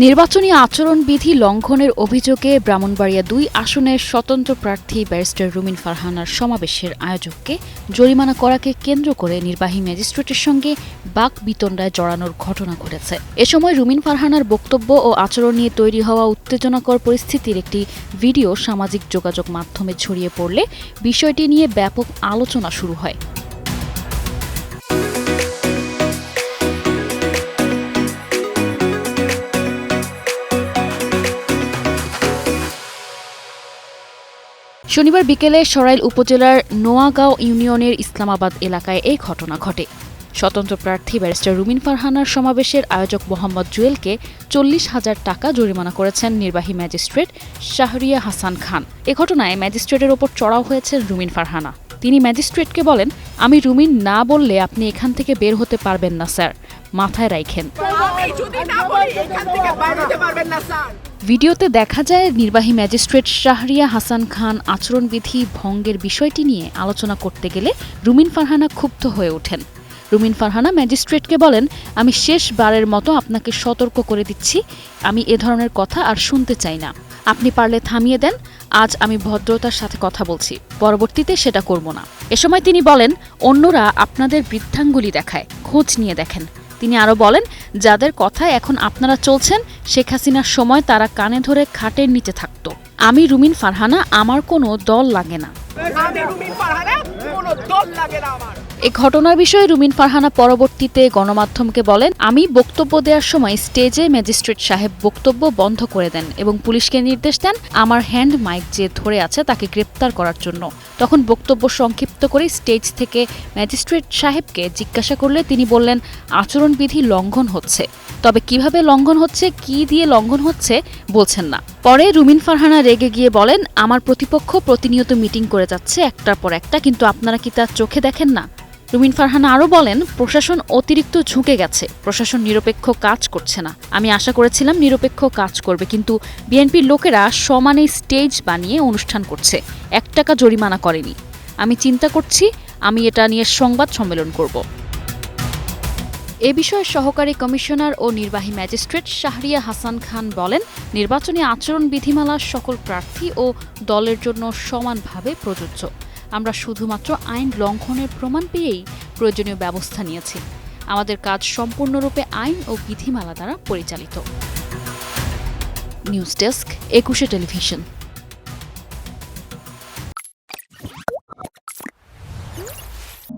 নির্বাচনী আচরণবিধি লঙ্ঘনের অভিযোগে ব্রাহ্মণবাড়িয়া ২ আসনের স্বতন্ত্র প্রার্থী ব্যারিস্টার রুমিন ফারহানার সমাবেশের আয়োজককে জরিমানা করাকে কেন্দ্র করে নির্বাহী ম্যাজিস্ট্রেটের সঙ্গে বাকবিতণ্ডায় জড়ানোর ঘটনা ঘটেছে। এ সময় রুমিন ফারহানার বক্তব্য ও আচরণ নিয়ে তৈরি হওয়া উত্তেজনাকর পরিস্থিতির একটি ভিডিও সামাজিক যোগাযোগ মাধ্যমে ছড়িয়ে পড়লে বিষয়টি নিয়ে ব্যাপক আলোচনা শুরু হয়। শনিবার বিকেলে সরাইল উপজেলার নোয়াগাঁও ইউনিয়নের ইসলামাবাদ এলাকায় এই ঘটনা ঘটে। স্বতন্ত্র প্রার্থী ব্যারিস্টার রুমিন ফারহানার সমাবেশের আয়োজক মোহাম্মদ জুয়েলকে ৪০,০০০ টাকা জরিমানা করেছেন নির্বাহী ম্যাজিস্ট্রেট শাহরিয়া হাসান খান। এ ঘটনায় ম্যাজিস্ট্রেটের ওপর চড়াও হয়েছেন রুমিন ফারহানা। তিনি ম্যাজিস্ট্রেটকে বলেন, আমি রুমিন না বললে আপনি এখান থেকে বের হতে পারবেন না স্যার, মাথায় রাখেন। ভিডিওতে দেখা যায় নির্বাহী ম্যাজিস্ট্রেট শাহরিয়া হাসান খান আচরণবিধি ভঙ্গের বিষয়টি নিয়ে আলোচনা করতে গেলে রুমিন ফারহানা ক্ষুব্ধ হয়ে ওঠেন। রুমিন ফারহানা ম্যাজিস্ট্রেটকে বলেন, আমি শেষবারের মতো আপনাকে সতর্ক করে দিচ্ছি, আমি এ ধরনের কথা আর শুনতে চাই না। আপনি পারলে থামিয়ে দেন, আজ আমি ভদ্রতার সাথে কথা বলছি, পরবর্তীতে সেটা করব না। এ সময় তিনি বলেন, অন্যরা আপনাদের বৃদ্ধাঙ্গুলি দেখায়, খোঁজ নিয়ে দেখেন। তিনি আরও বলেন, যাদের কথায় এখন আপনারা চলছেন, শেখ হাসিনার সময় তারা কানে ধরে খাটের নিচে থাকত। আমি রুমিন ফারহানা, আমার কোনো দল লাগে না। এ ঘটনার বিষয়ে রুমিন ফারহানা পরবর্তীতে গণমাধ্যমকে বলেন, আমি বক্তব্য দেওয়ার সময় স্টেজে ম্যাজিস্ট্রেট সাহেব বক্তব্য বন্ধ করে দেন এবং পুলিশকে নির্দেশ দেন আমার হ্যান্ড মাইক যে ধরে আছে তাকে গ্রেপ্তার করার জন্য। তখন বক্তব্য সংক্ষিপ্ত করে স্টেজ থেকে ম্যাজিস্ট্রেট সাহেবকে জিজ্ঞাসা করলে তিনি বললেন, আচরণবিধি লঙ্ঘন হচ্ছে, তবে কিভাবে লঙ্ঘন হচ্ছে, কি দিয়ে লঙ্ঘন হচ্ছে বলছেন না। পরে রুমিন ফারহানা রেগে গিয়ে বলেন, আমার প্রতিপক্ষ প্রতিনিয়ত মিটিং করে যাচ্ছে একটার পর একটা, কিন্তু আপনারা কি তা চোখে দেখেন না? রুমিন ফারহানা আরও বলেন, প্রশাসন অতিরিক্ত ঝুঁকে গেছে, প্রশাসন নিরপেক্ষ কাজ করছে না। আমি আশা করেছিলাম নিরপেক্ষ কাজ করবে, কিন্তু বিএনপির লোকেরা সমানে স্টেজ বানিয়ে অনুষ্ঠান করছে, ১ টাকা জরিমানা করেনি। আমি চিন্তা করছি, আমি এটা নিয়ে সংবাদ সম্মেলন করব। এ বিষয়ে সহকারী কমিশনার ও নির্বাহী ম্যাজিস্ট্রেট শাহরিয়া হাসান খান বলেন, নির্বাচনী আচরণ বিধিমালা সকল প্রার্থী ও দলের জন্য সমানভাবে প্রযোজ্য। আমরা শুধুমাত্র আইন লঙ্ঘনের প্রমাণ পেয়েই প্রয়োজনীয় ব্যবস্থা নিয়েছি। আমাদের কাজ সম্পূর্ণরূপে আইন ও বিধিমালা দ্বারা পরিচালিত। News desk, ২১ television.